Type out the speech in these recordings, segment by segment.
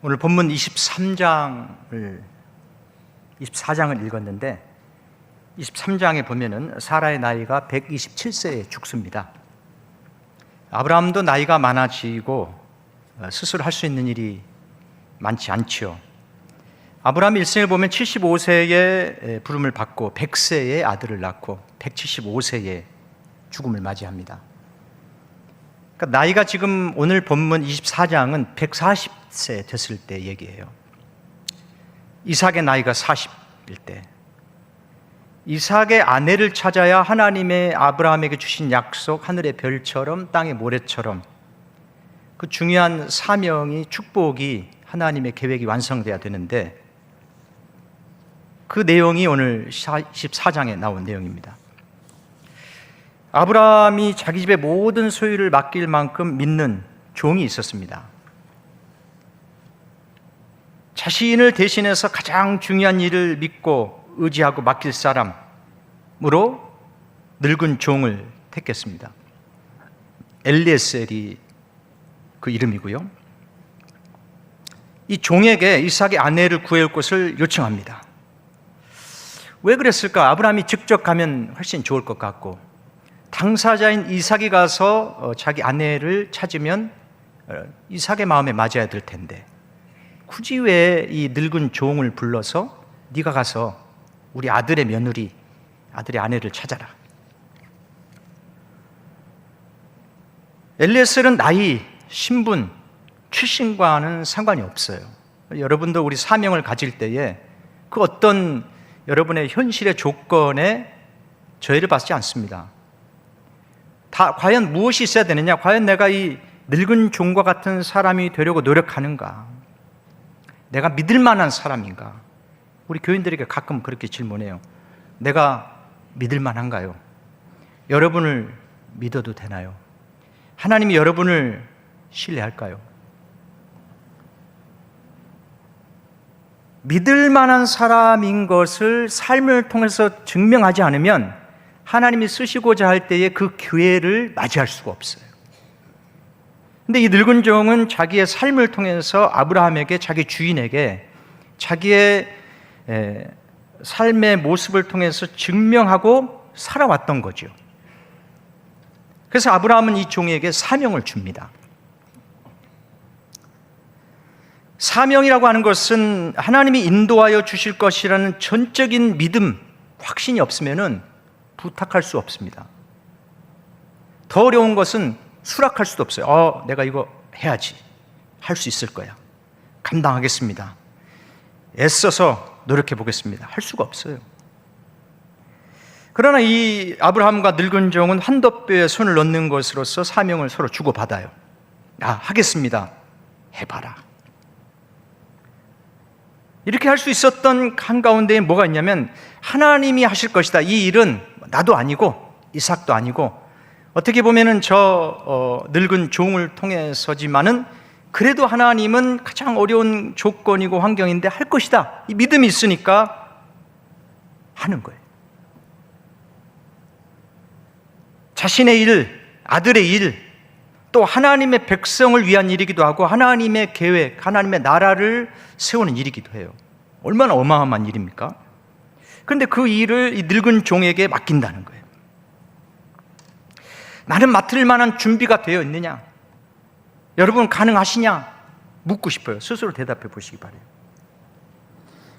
오늘 본문 24장을 읽었는데 23장에 보면은 사라의 나이가 127세에 죽습니다. 아브라함도 나이가 많아지고 스스로 할 수 있는 일이 많지 않지요. 아브라함 일생을 보면 75세에 부름을 받고 100세에 아들을 낳고 175세에 죽음을 맞이합니다. 그러니까 나이가 지금 오늘 본문 24장은 140세 됐을 때 얘기예요. 이삭의 나이가 40일 때, 이삭의 아내를 찾아야 하나님의 아브라함에게 주신 약속, 하늘의 별처럼 땅의 모래처럼 그 중요한 사명이, 축복이, 하나님의 계획이 완성돼야 되는데, 그 내용이 오늘 24장에 나온 내용입니다. 아브라함이 자기 집의 모든 소유를 맡길 만큼 믿는 종이 있었습니다. 자신을 대신해서 가장 중요한 일을 믿고 의지하고 맡길 사람으로 늙은 종을 택했습니다. 엘리에셀이 그 이름이고요. 이 종에게 이삭의 아내를 구해올 것을 요청합니다. 왜 그랬을까? 아브라함이 직접 가면 훨씬 좋을 것 같고, 당사자인 이삭이 가서 자기 아내를 찾으면 이삭의 마음에 맞아야 될 텐데, 굳이 왜 이 늙은 종을 불러서 네가 가서 우리 아들의 며느리, 아들의 아내를 찾아라. 엘리에셀은 나이, 신분, 출신과는 상관이 없어요. 여러분도 우리 사명을 가질 때에 그 어떤 여러분의 현실의 조건에 저해를 받지 않습니다. 과연 무엇이 있어야 되느냐? 과연 내가 이 늙은 종과 같은 사람이 되려고 노력하는가? 내가 믿을 만한 사람인가? 우리 교인들에게 가끔 그렇게 질문해요. 내가 믿을 만한가요? 여러분을 믿어도 되나요? 하나님이 여러분을 신뢰할까요? 믿을 만한 사람인 것을 삶을 통해서 증명하지 않으면 하나님이 쓰시고자 할 때에 그 기회를 맞이할 수가 없어요. 근데 이 늙은 종은 자기의 삶을 통해서 아브라함에게, 자기 주인에게 자기의 삶의 모습을 통해서 증명하고 살아왔던 거죠. 그래서 아브라함은 이 종에게 사명을 줍니다. 사명이라고 하는 것은 하나님이 인도하여 주실 것이라는 전적인 믿음, 확신이 없으면은 부탁할 수 없습니다. 더 어려운 것은 수락할 수도 없어요. 내가 이거 해야지. 할 수 있을 거야. 감당하겠습니다. 애써서 노력해 보겠습니다. 할 수가 없어요. 그러나 이 아브라함과 늙은 종은 한돛뼈에 손을 넣는 것으로서 사명을 서로 주고받아요. 하겠습니다. 해봐라. 이렇게 할 수 있었던 한가운데에 뭐가 있냐면, 하나님이 하실 것이다. 이 일은 나도 아니고 이삭도 아니고 어떻게 보면은 늙은 종을 통해서지만은 그래도 하나님은 가장 어려운 조건이고 환경인데 할 것이다. 이 믿음이 있으니까 하는 거예요. 자신의 일, 아들의 일, 또 하나님의 백성을 위한 일이기도 하고 하나님의 계획, 하나님의 나라를 세우는 일이기도 해요. 얼마나 어마어마한 일입니까? 그런데 그 일을 이 늙은 종에게 맡긴다는 거예요. 나는 맡을 만한 준비가 되어 있느냐? 여러분 가능하시냐? 묻고 싶어요. 스스로 대답해 보시기 바래요.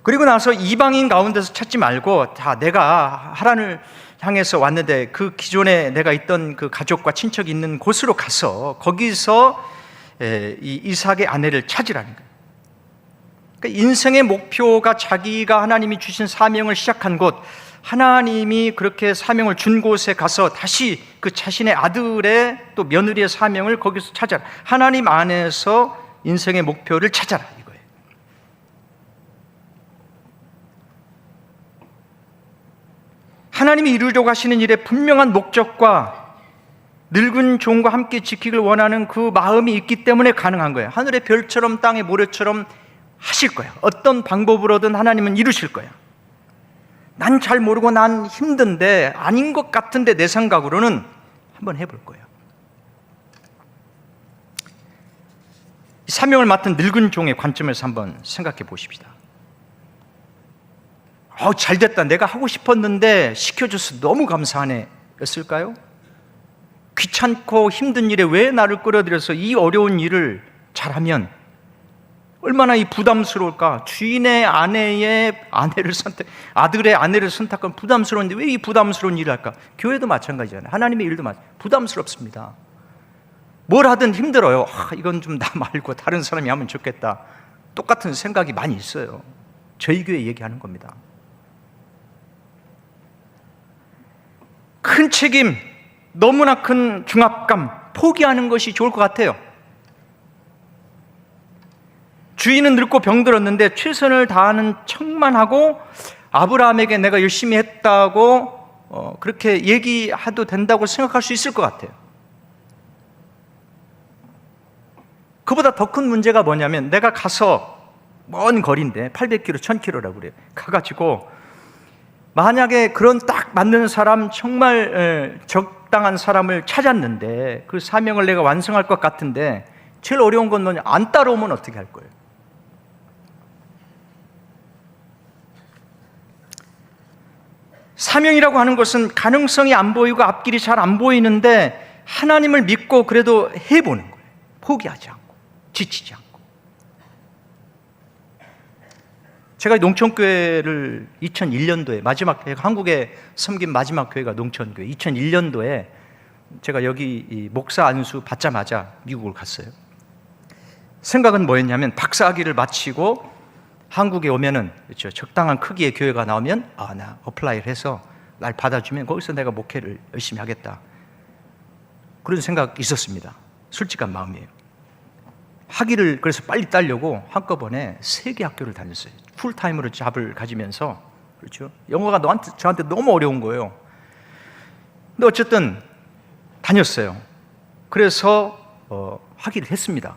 그리고 나서 이방인 가운데서 찾지 말고, 내가 하란을 향해서 왔는데 그 기존에 내가 있던 그 가족과 친척이 있는 곳으로 가서 거기서 이 이삭의 아내를 찾으라는 거예요. 그러니까 인생의 목표가 자기가 하나님이 주신 사명을 시작한 곳, 하나님이 그렇게 사명을 준 곳에 가서 다시 그 자신의 아들의 또 며느리의 사명을 거기서 찾아라. 하나님 안에서 인생의 목표를 찾아라, 이거예요. 하나님이 이루려고 하시는 일의 분명한 목적과 늙은 종과 함께 지키길 원하는 그 마음이 있기 때문에 가능한 거예요. 하늘의 별처럼 땅의 모래처럼 하실 거야. 어떤 방법으로든 하나님은 이루실 거야. 난 잘 모르고 난 힘든데, 아닌 것 같은데 내 생각으로는 한번 해볼 거야. 사명을 맡은 늙은 종의 관점에서 한번 생각해 보십시다. 잘됐다. 내가 하고 싶었는데 시켜줘서 너무 감사하네. 였을까요? 귀찮고 힘든 일에 왜 나를 끌어들여서 이 어려운 일을 잘하면 얼마나 이 부담스러울까? 주인의 아내의 아내를 아들의 아내를 선택한 부담스러운데 왜 이 부담스러운 일을 할까? 교회도 마찬가지잖아요. 하나님의 일도 부담스럽습니다. 뭘 하든 힘들어요. 이건 좀 나 말고 다른 사람이 하면 좋겠다. 똑같은 생각이 많이 있어요. 저희 교회 얘기하는 겁니다. 큰 책임, 너무나 큰 중압감, 포기하는 것이 좋을 것 같아요. 주인은 늙고 병들었는데 최선을 다하는 척만 하고 아브라함에게 내가 열심히 했다고 그렇게 얘기해도 된다고 생각할 수 있을 것 같아요. 그보다 더 큰 문제가 뭐냐면 내가 가서 먼 거리인데 800km, 1000km라고 그래요. 가가지고 만약에 그런 딱 맞는 사람, 정말 적당한 사람을 찾았는데 그 사명을 내가 완성할 것 같은데 제일 어려운 건 뭐냐? 안 따라오면 어떻게 할 거예요? 사명이라고 하는 것은 가능성이 안 보이고 앞길이 잘 안 보이는데 하나님을 믿고 그래도 해보는 거예요. 포기하지 않고 지치지 않고. 제가 농촌교회를 2001년도에 마지막 한국에 섬긴 마지막 교회가 농촌교회 2001년도에 제가 여기 목사 안수 받자마자 미국을 갔어요. 생각은 뭐였냐면 박사학위를 마치고 한국에 오면은 그렇죠, 적당한 크기의 교회가 나오면 나 어플라이를 해서 날 받아주면 거기서 내가 목회를 열심히 하겠다. 그런 생각이 있었습니다. 솔직한 마음이에요. 학위를 그래서 빨리 따려고 한꺼번에 3개 학교를 다녔어요. 풀타임으로 잡을 가지면서. 그렇죠? 영어가 저한테 너무 어려운 거예요. 근데 어쨌든 다녔어요. 그래서 학위를 했습니다.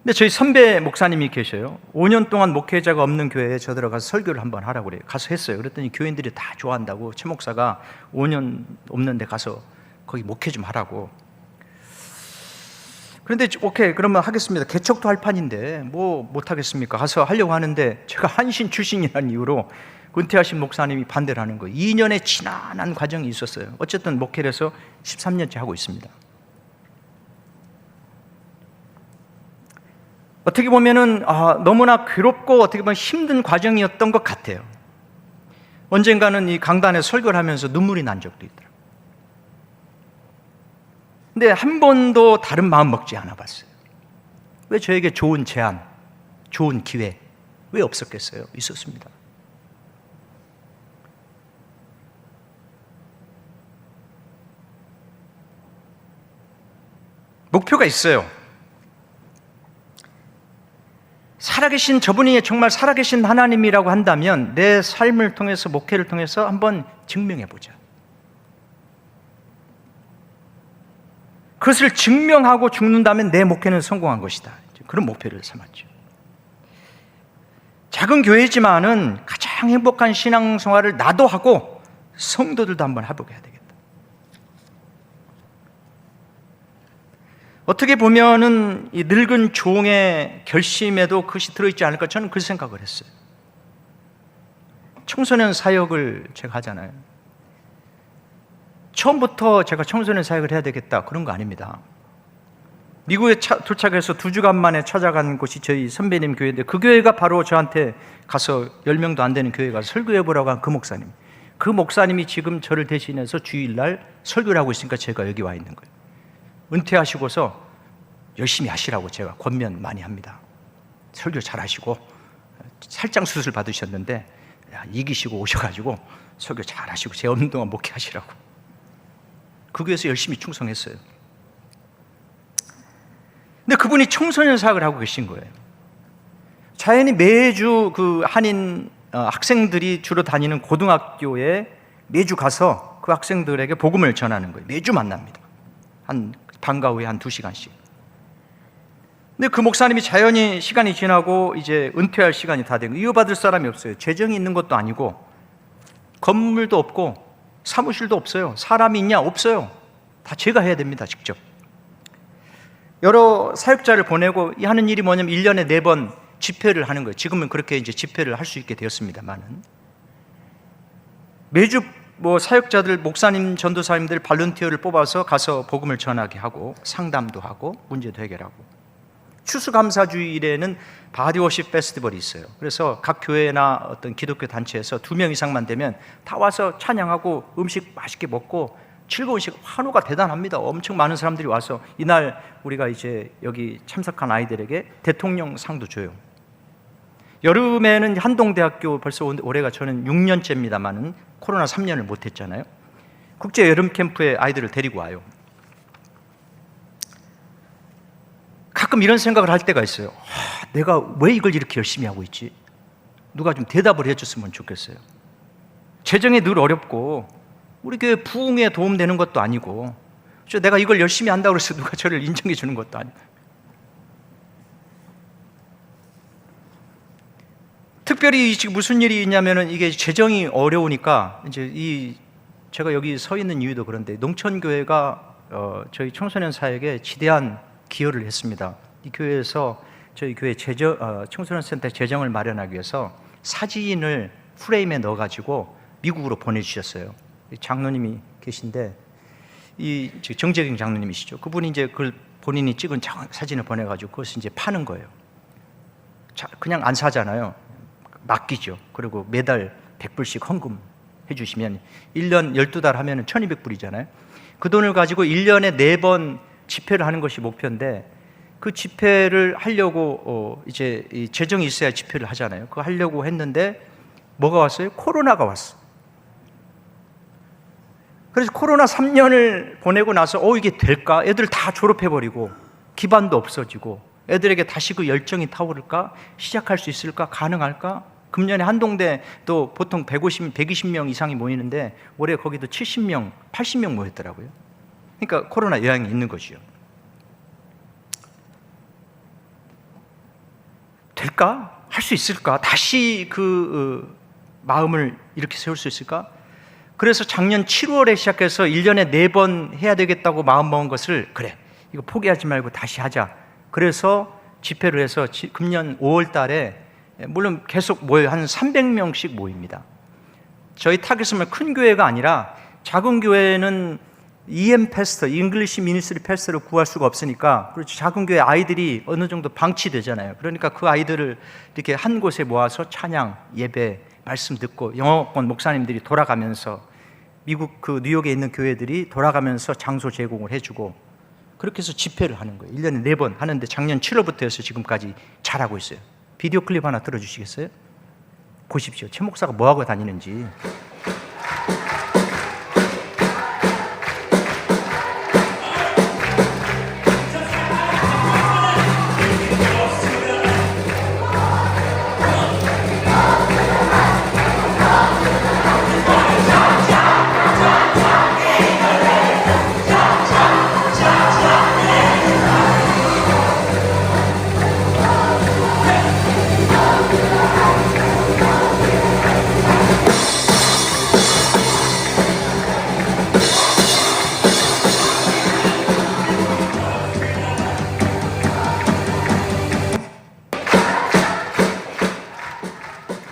근데 저희 선배 목사님이 계셔요. 5년 동안 목회자가 없는 교회에 저 들어가서 설교를 한번 하라고 그래요. 가서 했어요. 그랬더니 교인들이 다 좋아한다고 최 목사가 5년 없는 데 가서 거기 목회 좀 하라고. 그런데 오케이, 그러면 하겠습니다. 개척도 할 판인데 뭐 못하겠습니까? 가서 하려고 하는데 제가 한신 출신이라는 이유로 은퇴하신 목사님이 반대를 하는 거예요. 2년의 지난한 과정이 있었어요. 어쨌든 목회를 해서 13년째 하고 있습니다. 어떻게 보면은 너무나 괴롭고 어떻게 보면 힘든 과정이었던 것 같아요. 언젠가는 이 강단에 설교를 하면서 눈물이 난 적도 있더라고요. 근데 한 번도 다른 마음 먹지 않아 봤어요. 왜 저에게 좋은 제안, 좋은 기회 왜 없었겠어요? 있었습니다. 목표가 있어요. 살아계신 저분이 정말 살아계신 하나님이라고 한다면 내 삶을 통해서 목회를 통해서 한번 증명해보자. 그것을 증명하고 죽는다면 내 목회는 성공한 것이다. 그런 목표를 삼았죠. 작은 교회지만은 가장 행복한 신앙생활을 나도 하고 성도들도 한번 해보게 해야 되겠다. 어떻게 보면은 이 늙은 종의 결심에도 그것이 들어있지 않을까, 저는 그 생각을 했어요. 청소년 사역을 제가 하잖아요. 처음부터 제가 청소년 사역을 해야 되겠다 그런 거 아닙니다. 미국에 도착해서 2주간 만에 찾아간 곳이 저희 선배님 교회인데 그 교회가 바로 저한테 가서 10명도 안 되는 교회 가서 설교해보라고 한 그 목사님. 그 목사님이 지금 저를 대신해서 주일날 설교를 하고 있으니까 제가 여기 와 있는 거예요. 은퇴하시고서 열심히 하시라고 제가 권면 많이 합니다. 설교 잘 하시고 살짝 수술 받으셨는데 이기시고 오셔가지고 설교 잘 하시고 제 없는 동안 목회하시라고. 그 교회에서 열심히 충성했어요. 근데 그분이 청소년 사역을 하고 계신 거예요. 자연히 매주 그 한인 학생들이 주로 다니는 고등학교에 매주 가서 그 학생들에게 복음을 전하는 거예요. 매주 만납니다. 한 방과 후에 한 2시간씩. 근데 그 목사님이 자연히 시간이 지나고 이제 은퇴할 시간이 다 되고 이어받을 사람이 없어요. 재정이 있는 것도 아니고 건물도 없고 사무실도 없어요. 사람이 있냐? 없어요. 다 제가 해야 됩니다. 직접. 여러 사역자를 보내고 하는 일이 뭐냐면 1년에 4번 집회를 하는 거예요. 지금은 그렇게 이제 집회를 할 수 있게 되었습니다만은, 매주 사역자들, 목사님, 전도사님들 발런티어를 뽑아서 가서 복음을 전하게 하고 상담도 하고 문제도 해결하고, 추수감사주일에는 바디워십 페스티벌이 있어요. 그래서 각 교회나 어떤 기독교 단체에서 2명 이상만 되면 다 와서 찬양하고 음식 맛있게 먹고 즐거운 시간, 환호가 대단합니다. 엄청 많은 사람들이 와서 이날 우리가 이제 여기 참석한 아이들에게 대통령상도 줘요. 여름에는 한동대학교 벌써 올해가 저는 6년째입니다만은 코로나 3년을 못했잖아요. 국제 여름 캠프에 아이들을 데리고 와요. 가끔 이런 생각을 할 때가 있어요. 내가 왜 이걸 이렇게 열심히 하고 있지? 누가 좀 대답을 해줬으면 좋겠어요. 재정이 늘 어렵고 우리 교회 부흥에 도움되는 것도 아니고, 내가 이걸 열심히 한다고 해서 누가 저를 인정해 주는 것도 아니고, 특별히 지금 무슨 일이 있냐면은 이게 재정이 어려우니까 이제 제가 여기 서 있는 이유도 그런데, 농촌교회가 저희 청소년 사역에 지대한 기여를 했습니다. 이 교회에서 저희 교회 청소년 센터 재정을 마련하기 위해서 사진을 프레임에 넣어가지고 미국으로 보내주셨어요. 장로님이 계신데, 이 정재경 장로님이시죠. 그분이 이제 그걸 본인이 찍은 사진을 보내가지고 그것을 이제 파는 거예요. 그냥 안 사잖아요. 맡기죠. 그리고 매달 100불씩 헌금 해주시면 1년 12달 하면 1200불이잖아요. 그 돈을 가지고 1년에 4번 집회를 하는 것이 목표인데, 그 집회를 하려고 이제 재정이 있어야 집회를 하잖아요. 그거 하려고 했는데 뭐가 왔어요? 코로나가 왔어. 그래서 코로나 3년을 보내고 나서 이게 될까? 애들 다 졸업해버리고 기반도 없어지고 애들에게 다시 그 열정이 타오를까? 시작할 수 있을까? 가능할까? 금년에 한동대 또 보통 120명 이상이 모이는데 올해 거기도 70명, 80명 모였더라고요. 그러니까 코로나 영향이 있는 거죠. 될까? 할 수 있을까? 다시 그 마음을 이렇게 세울 수 있을까? 그래서 작년 7월에 시작해서 1년에 4번 해야 되겠다고 마음먹은 것을, 그래, 이거 포기하지 말고 다시 하자. 그래서 집회를 해서 금년 5월 달에, 물론 계속 모여요. 한 300명씩 모입니다. 저희 타겟은 큰 교회가 아니라 작은 교회는 EM 패스터, 잉글리시 미니스트리 패스터를 구할 수가 없으니까, 그렇죠, 작은 교회 아이들이 어느 정도 방치되잖아요. 그러니까 그 아이들을 이렇게 한 곳에 모아서 찬양, 예배, 말씀 듣고, 영어권 목사님들이 돌아가면서, 미국 그 뉴욕에 있는 교회들이 돌아가면서 장소 제공을 해주고, 그렇게 해서 집회를 하는 거예요. 1년에 4번 하는데 작년 7월부터 해서 지금까지 잘하고 있어요. 비디오 클립 하나 들어주시겠어요? 보십시오. 최 목사가 뭐하고 다니는지.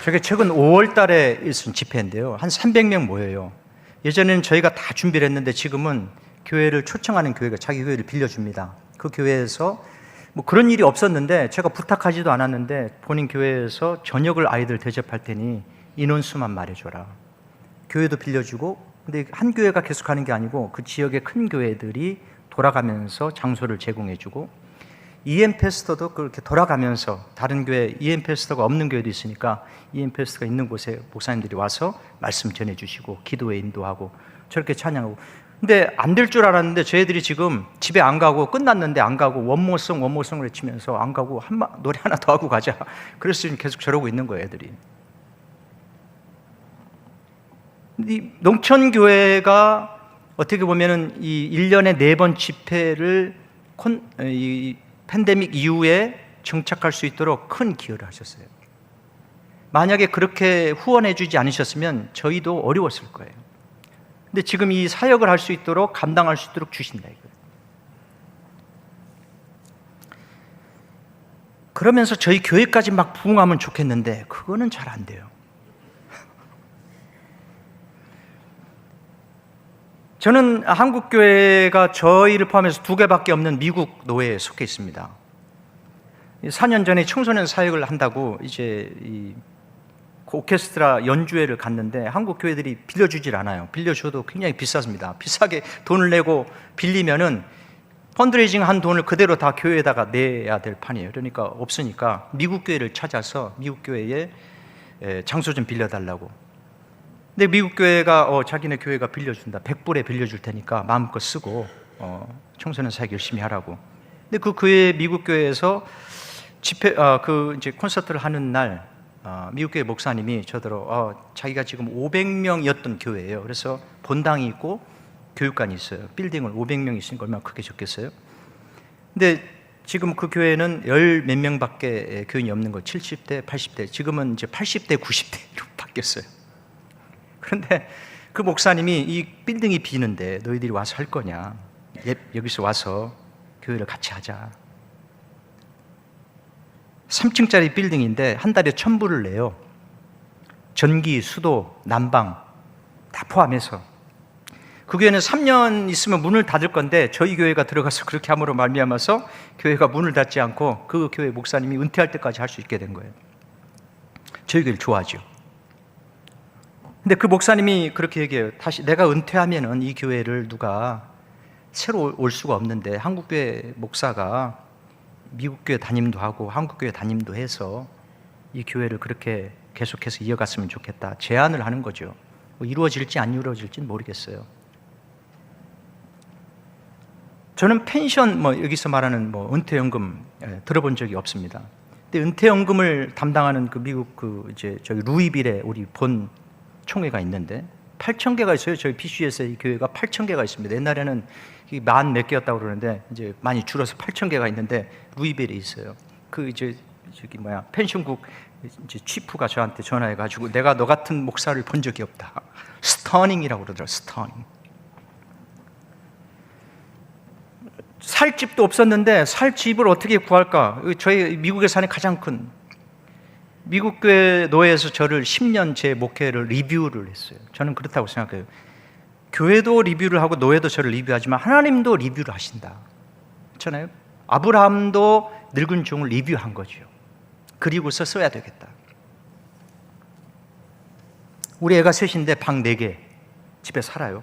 저게 최근 5월 달에 있은 집회인데요. 한 300명 모여요. 예전에는 저희가 다 준비를 했는데 지금은 교회를 초청하는 교회가 자기 교회를 빌려줍니다. 그 교회에서 그런 일이 없었는데, 제가 부탁하지도 않았는데 본인 교회에서 저녁을 아이들 대접할 테니 인원수만 말해줘라. 교회도 빌려주고, 근데 한 교회가 계속 하는 게 아니고 그 지역의 큰 교회들이 돌아가면서 장소를 제공해주고, EM 패스터도 그렇게 돌아가면서 다른 교회, EM 패스터가 없는 교회도 있으니까 EM 패스터가 있는 곳에 목사님들이 와서 말씀 전해주시고 기도에 인도하고 저렇게 찬양하고. 근데 안 될 줄 알았는데 저희들이 지금 집에 안 가고, 끝났는데 안 가고 원모성을 외치면서 안 가고 노래 하나 더 하고 가자. 그래서 지금 계속 저러고 있는 거예요, 애들이. 이 농촌교회가 어떻게 보면은 이 1년에 4번 집회를 이 팬데믹 이후에 정착할 수 있도록 큰 기여를 하셨어요. 만약에 그렇게 후원해 주지 않으셨으면 저희도 어려웠을 거예요. 근데 지금 이 사역을 할 수 있도록, 감당할 수 있도록 주신다 이거예요. 그러면서 저희 교회까지 막 부흥하면 좋겠는데 그거는 잘 안 돼요. 저는 한국교회가 저희를 포함해서 2개밖에 없는 미국 노회에 속해 있습니다. 4년 전에 청소년 사역을 한다고 이제 이 오케스트라 연주회를 갔는데 한국 교회들이 빌려주질 않아요. 빌려줘도 굉장히 비쌌습니다. 비싸게 돈을 내고 빌리면은 펀드레이징 한 돈을 그대로 다 교회에다가 내야 될 판이에요. 그러니까 없으니까 미국 교회를 찾아서 미국 교회에 장소 좀 빌려달라고. 근데 미국 교회가 자기네 교회가 빌려준다. 100불에 빌려줄 테니까 마음껏 쓰고 청소년 사역 열심히 하라고. 근데 그 교회 미국 교회에서 집회 이제 콘서트를 하는 날 미국 교회 목사님이 저더러 자기가 지금 500명이었던 교회예요. 그래서 본당이 있고 교육관이 있어요. 빌딩을 500명 있으니까 얼마나 크게 적겠어요. 근데 지금 그 교회는 열 몇 명밖에 교인이 없는 거 70대, 80대, 지금은 이제 80대, 90대로 바뀌었어요. 그런데 그 목사님이 이 빌딩이 비는데 너희들이 와서 할 거냐? 여기서 와서 교회를 같이 하자. 3층짜리 빌딩인데 한 달에 1,000불을 내요. 전기, 수도, 난방 다 포함해서. 그 교회는 3년 있으면 문을 닫을 건데 저희 교회가 들어가서 그렇게 함으로 말미암아서 교회가 문을 닫지 않고 그 교회 목사님이 은퇴할 때까지 할 수 있게 된 거예요. 저희 교회를 좋아하죠. 근데 그 목사님이 그렇게 얘기해요. 다시 내가 은퇴하면은 이 교회를 누가 새로 올 수가 없는데 한국교회 목사가 미국교회 담임도 하고 한국교회 담임도 해서 이 교회를 그렇게 계속해서 이어갔으면 좋겠다. 제안을 하는 거죠. 뭐 이루어질지 안 이루어질지는 모르겠어요. 저는 펜션 여기서 말하는 은퇴연금 들어본 적이 없습니다. 근데 은퇴연금을 담당하는 그 미국 이제 저기 루이빌에 우리 본 총회가 있는데 8,000개가 있어요. 저희 PC에서 이 교회가 8,000개가 있습니다. 옛날에는 만 몇 개였다고 그러는데 이제 많이 줄어서 8,000개가 있는데 루이빌에 있어요. 그 이제 펜션국 이제 치프가 저한테 전화해가지고 내가 너 같은 목사를 본 적이 없다. 스터닝이라고 그러더라고요. 스터닝. 살 집도 없었는데 살 집을 어떻게 구할까? 저희 미국에 사는 가장 큰 미국 교회 노회에서 저를 10년 제 목회를 리뷰를 했어요. 저는 그렇다고 생각해요. 교회도 리뷰를 하고 노회도 저를 리뷰하지만 하나님도 리뷰를 하신다. 그렇잖아요? 아브라함도 늙은 종을 리뷰한 거죠. 그리고서 써야 되겠다. 우리 애가 셋인데 방 4개 집에 살아요.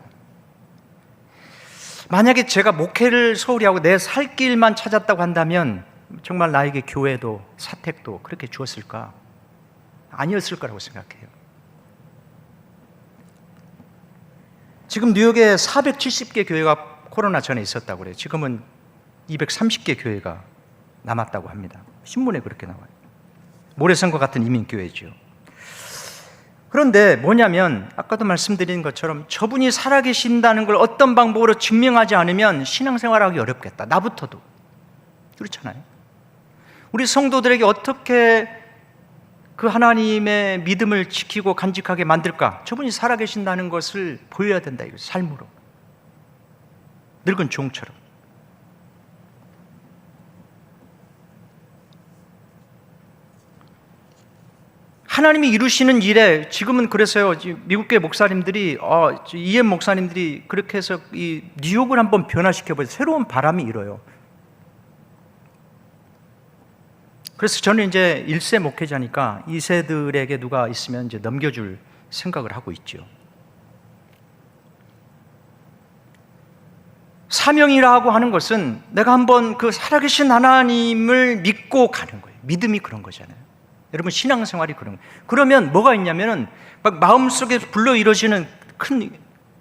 만약에 제가 목회를 소홀히 하고 내 살 길만 찾았다고 한다면 정말 나에게 교회도 사택도 그렇게 주었을까? 아니었을 거라고 생각해요. 지금 뉴욕에 470개 교회가 코로나 전에 있었다고 그래요. 지금은 230개 교회가 남았다고 합니다. 신문에 그렇게 나와요. 모래성과 같은 이민교회죠. 그런데 뭐냐면 아까도 말씀드린 것처럼 저분이 살아계신다는 걸 어떤 방법으로 증명하지 않으면 신앙생활하기 어렵겠다. 나부터도. 그렇잖아요. 우리 성도들에게 어떻게 그 하나님의 믿음을 지키고 간직하게 만들까? 저분이 살아계신다는 것을 보여야 된다. 이거 삶으로. 늙은 종처럼. 하나님이 이루시는 일에 지금은 그래서요. 미국계 목사님들이 EM 목사님들이 그렇게 해서 이 뉴욕을 한번 변화시켜보세요. 새로운 바람이 일어요. 그래서 저는 이제 1세 목회자니까 2세들에게 누가 있으면 이제 넘겨줄 생각을 하고 있죠. 사명이라고 하는 것은 내가 한번 그 살아계신 하나님을 믿고 가는 거예요. 믿음이 그런 거잖아요. 여러분 신앙생활이 그런 거예요. 그러면 뭐가 있냐면은 막 마음속에 불러 이루어지는 큰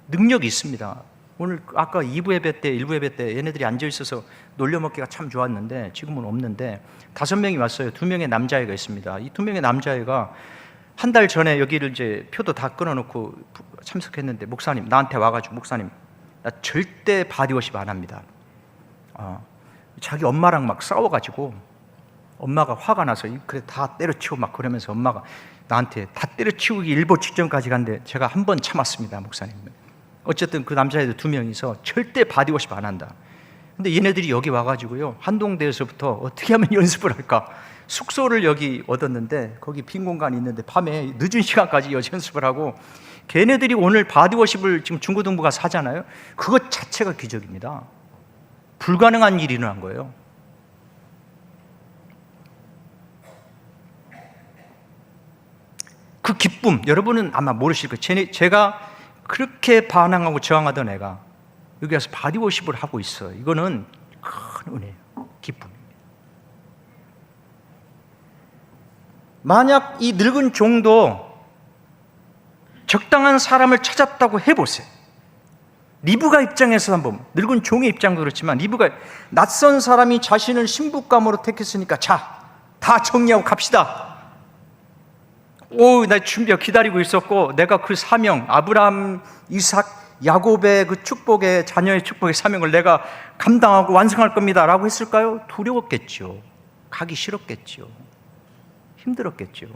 능력이 있습니다. 오늘 아까 2부 예배 때 1부 예배 때 얘네들이 앉아있어서 놀려먹기가 참 좋았는데 지금은 없는데 5명이 왔어요. 2명의 남자애가 있습니다. 이 2명의 남자애가 한 달 전에 여기를 이제 표도 다 끊어놓고 참석했는데 목사님 나한테 와가지고 목사님 나 절대 바디워십 안 합니다. 자기 엄마랑 막 싸워가지고 엄마가 화가 나서 그래 다 때려치고 막 그러면서 엄마가 나한테 다 때려치우기 일보 직전까지 갔는데 제가 한 번 참았습니다. 목사님. 어쨌든 그 남자애들 2명이서 절대 바디워십 안 한다. 근데 얘네들이 여기 와가지고요, 한동대에서부터 어떻게 하면 연습을 할까? 숙소를 여기 얻었는데 거기 빈 공간이 있는데 밤에 늦은 시간까지 여기 연습을 하고, 걔네들이 오늘 바디워십을 지금 중고등부가 사잖아요. 그것 자체가 기적입니다. 불가능한 일이 일어난 거예요. 그 기쁨, 여러분은 아마 모르실 거예요. 제가 그렇게 반항하고 저항하던 애가 여기 와서 바디워십을 하고 있어요. 이거는 큰 은혜예요. 기쁨입니다. 만약 이 늙은 종도 적당한 사람을 찾았다고 해보세요. 리브가 입장에서 한번, 늙은 종의 입장도 그렇지만 리브가 낯선 사람이 자신을 신부감으로 택했으니까 자, 다 정리하고 갑시다. 나 준비하고 기다리고 있었고, 내가 그 사명, 아브라함, 이삭, 야곱의 그 축복의, 자녀의 축복의 사명을 내가 감당하고 완성할 겁니다 라고 했을까요? 두려웠겠죠. 가기 싫었겠죠. 힘들었겠죠.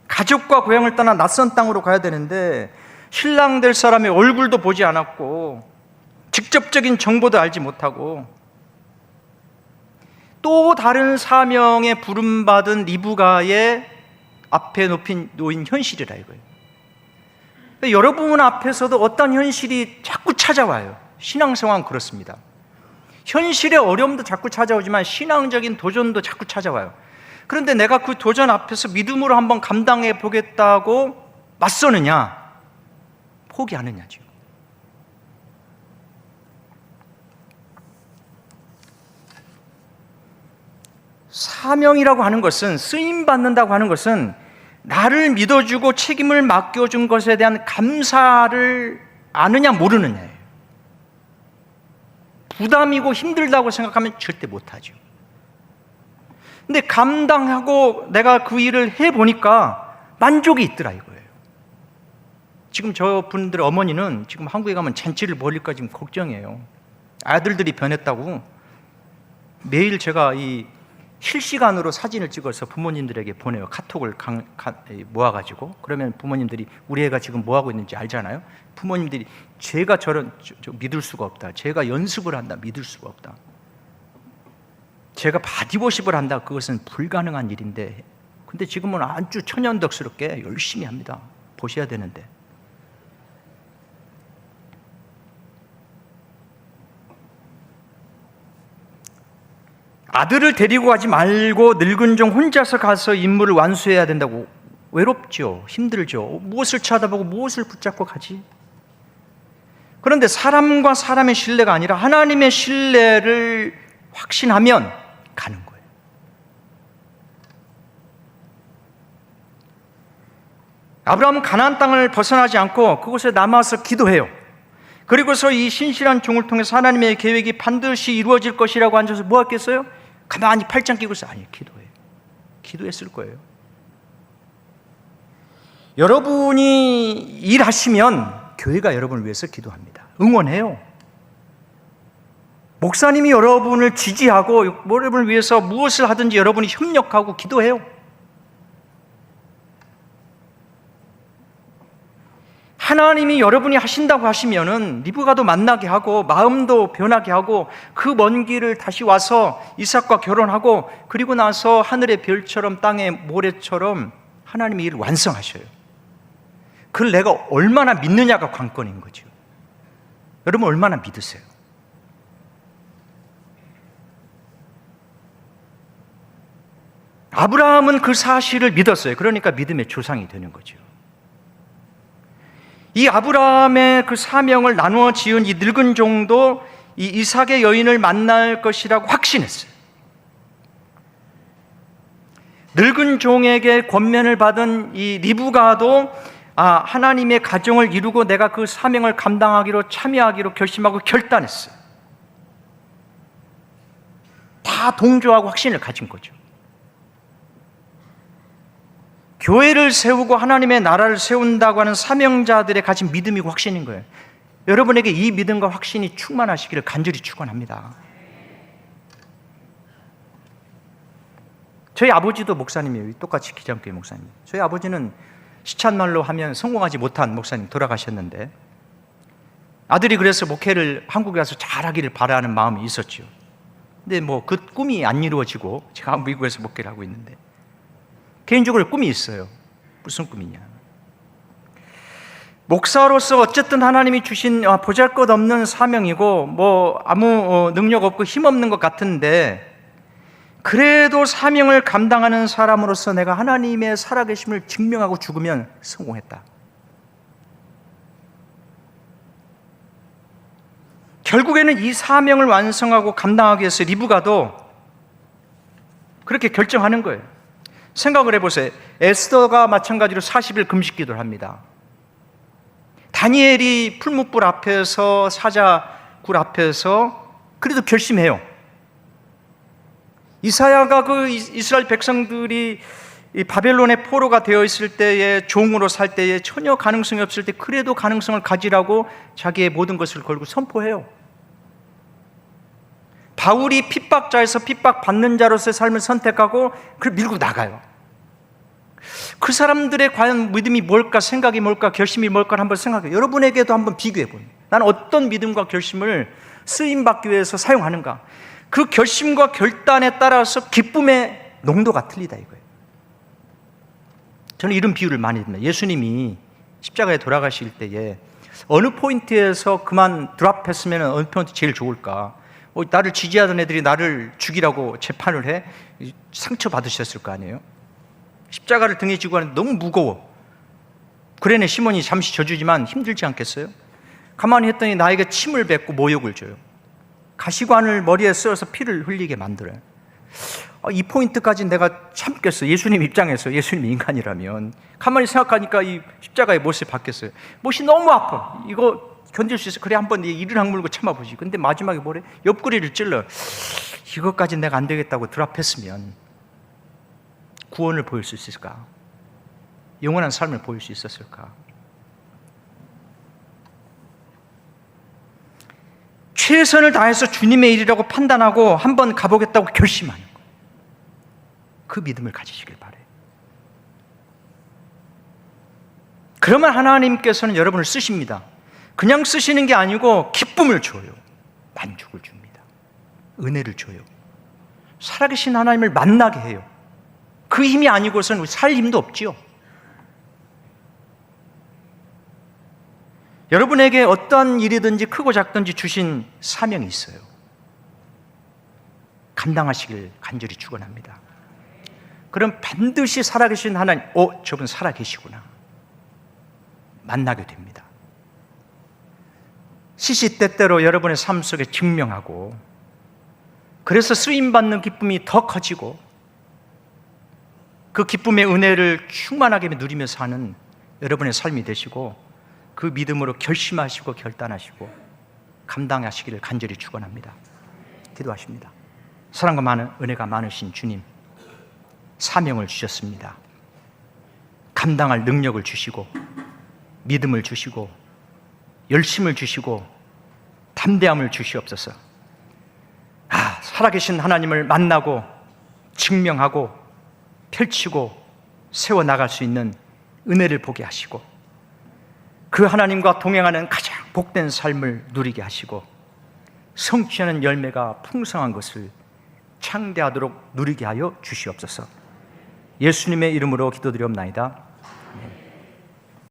가족과 고향을 떠나 낯선 땅으로 가야 되는데 신랑 될 사람의 얼굴도 보지 않았고 직접적인 정보도 알지 못하고 또 다른 사명에 부름받은 리브가의 앞에 놓인 현실이라 이거예요. 여러분 앞에서도 어떤 현실이 자꾸 찾아와요. 신앙생활은 그렇습니다. 현실의 어려움도 자꾸 찾아오지만 신앙적인 도전도 자꾸 찾아와요. 그런데 내가 그 도전 앞에서 믿음으로 한번 감당해 보겠다고 맞서느냐, 포기하느냐죠. 사명이라고 하는 것은, 쓰임받는다고 하는 것은 나를 믿어주고 책임을 맡겨준 것에 대한 감사를 아느냐 모르느냐예요. 부담이고 힘들다고 생각하면 절대 못하죠. 근데 감당하고 내가 그 일을 해보니까 만족이 있더라 이거예요. 지금 저분들 어머니는 지금 한국에 가면 잔치를 벌일까 지금 걱정이에요. 아들들이 변했다고. 매일 제가 이 실시간으로 사진을 찍어서 부모님들에게 보내요. 카톡을 모아가지고. 그러면 부모님들이 우리 애가 지금 뭐하고 있는지 알잖아요. 부모님들이 제가 믿을 수가 없다, 제가 연습을 한다, 믿을 수가 없다, 제가 바디워십을 한다, 그것은 불가능한 일인데, 근데 지금은 아주 천연덕스럽게 열심히 합니다. 보셔야 되는데. 아들을 데리고 가지 말고 늙은 종 혼자서 가서 임무를 완수해야 된다고. 외롭죠. 힘들죠. 무엇을 쳐다보고 무엇을 붙잡고 가지? 그런데 사람과 사람의 신뢰가 아니라 하나님의 신뢰를 확신하면 가는 거예요. 아브라함은 가나안 땅을 벗어나지 않고 그곳에 남아서 기도해요. 그리고서 이 신실한 종을 통해서 하나님의 계획이 반드시 이루어질 것이라고 앉아서 뭐 했겠어요? 가만히 팔짱 끼고 있어요. 아니, 기도해요. 기도했을 거예요. 여러분이 일하시면 교회가 여러분을 위해서 기도합니다. 응원해요. 목사님이 여러분을 지지하고 여러분을 위해서 무엇을 하든지 여러분이 협력하고 기도해요. 하나님이 여러분이 하신다고 하시면은 리브가도 만나게 하고 마음도 변하게 하고 그 먼 길을 다시 와서 이삭과 결혼하고 그리고 나서 하늘의 별처럼 땅의 모래처럼 하나님이 일을 완성하셔요. 그걸 내가 얼마나 믿느냐가 관건인 거죠. 여러분 얼마나 믿으세요? 아브라함은 그 사실을 믿었어요. 그러니까 믿음의 조상이 되는 거죠. 이 아브라함의 그 사명을 나누어 지은 이 늙은 종도 이 이삭의 여인을 만날 것이라고 확신했어요. 늙은 종에게 권면을 받은 이 리브가도 하나님의 가정을 이루고 내가 그 사명을 감당하기로 참여하기로 결심하고 결단했어요. 다 동조하고 확신을 가진 거죠. 교회를 세우고 하나님의 나라를 세운다고 하는 사명자들의 가진 믿음이고 확신인 거예요. 여러분에게 이 믿음과 확신이 충만하시기를 간절히 축원합니다. 저희 아버지도 목사님이에요. 똑같이 기장교회 목사님. 저희 아버지는 시찬말로 하면 성공하지 못한 목사님 돌아가셨는데, 아들이 그래서 목회를 한국에 가서 잘하기를 바라는 마음이 있었죠. 근데 뭐 그 꿈이 안 이루어지고 제가 미국에서 목회를 하고 있는데, 개인적으로 꿈이 있어요. 무슨 꿈이냐? 목사로서 어쨌든 하나님이 주신 보잘것없는 사명이고 뭐 아무 능력 없고 힘없는 것 같은데, 그래도 사명을 감당하는 사람으로서 내가 하나님의 살아계심을 증명하고 죽으면 성공했다. 결국에는 이 사명을 완성하고 감당하기 위해서 리브가도 그렇게 결정하는 거예요. 생각을 해보세요. 에스더가 마찬가지로 40일 금식기도를 합니다. 다니엘이 풀무불 앞에서, 사자굴 앞에서 그래도 결심해요. 이사야가 그 이스라엘 백성들이 이 바벨론의 포로가 되어 있을 때에, 종으로 살 때에 전혀 가능성이 없을 때 그래도 가능성을 가지라고 자기의 모든 것을 걸고 선포해요. 바울이 핍박자에서 핍박받는 자로서의 삶을 선택하고 그걸 밀고 나가요. 그 사람들의 과연 믿음이 뭘까, 생각이 뭘까, 결심이 뭘까 한번 생각해요. 여러분에게도 한번 비교해 보세요. 나는 어떤 믿음과 결심을 쓰임받기 위해서 사용하는가? 그 결심과 결단에 따라서 기쁨의 농도가 틀리다 이거예요. 저는 이런 비유를 많이 듭니다. 예수님이 십자가에 돌아가실 때에 어느 포인트에서 그만 드랍했으면 어느 포인트 제일 좋을까? 나를 지지하던 애들이 나를 죽이라고 재판을 해? 상처 받으셨을 거 아니에요? 십자가를 등에 지고 하는데 너무 무거워. 그래네 시몬이 잠시 져주지만 힘들지 않겠어요? 가만히 했더니 나에게 침을 뱉고 모욕을 줘요. 가시관을 머리에 쓰어서 피를 흘리게 만들어요. 이 포인트까지 내가 참겠어. 예수님 입장에서, 예수님 인간이라면. 가만히 생각하니까 이 십자가의 못이 바뀌었어요. 못이 너무 아파. 이거 견딜 수 있어. 그래 한번 이를 악물고 참아보지. 근데 마지막에 뭐래? 옆구리를 찔러. 이것까지 내가 안 되겠다고 드랍했으면 구원을 보일 수 있을까? 영원한 삶을 보일 수 있었을까? 최선을 다해서 주님의 일이라고 판단하고 한번 가보겠다고 결심하는 거예요. 그 믿음을 가지시길 바라요. 그러면 하나님께서는 여러분을 쓰십니다. 그냥 쓰시는 게 아니고 기쁨을 줘요. 만족을 줍니다. 은혜를 줘요. 살아계신 하나님을 만나게 해요. 그 힘이 아니고서는 살 힘도 없지요. 여러분에게 어떠한 일이든지 크고 작든지 주신 사명이 있어요. 감당하시길 간절히 축원합니다. 그럼 반드시 살아계신 하나님, 저분 살아계시구나, 만나게 됩니다. 시시때때로 여러분의 삶 속에 증명하고, 그래서 쓰임받는 기쁨이 더 커지고 그 기쁨의 은혜를 충만하게 누리며 사는 여러분의 삶이 되시고, 그 믿음으로 결심하시고 결단하시고 감당하시기를 간절히 축원합니다. 기도하십니다. 사랑과 많은 은혜가 많으신 주님, 사명을 주셨습니다. 감당할 능력을 주시고 믿음을 주시고 열심을 주시고 담대함을 주시옵소서. 살아계신 하나님을 만나고 증명하고 펼치고 세워나갈 수 있는 은혜를 보게 하시고, 그 하나님과 동행하는 가장 복된 삶을 누리게 하시고, 성취하는 열매가 풍성한 것을 창대하도록 누리게 하여 주시옵소서. 예수님의 이름으로 기도드리옵나이다.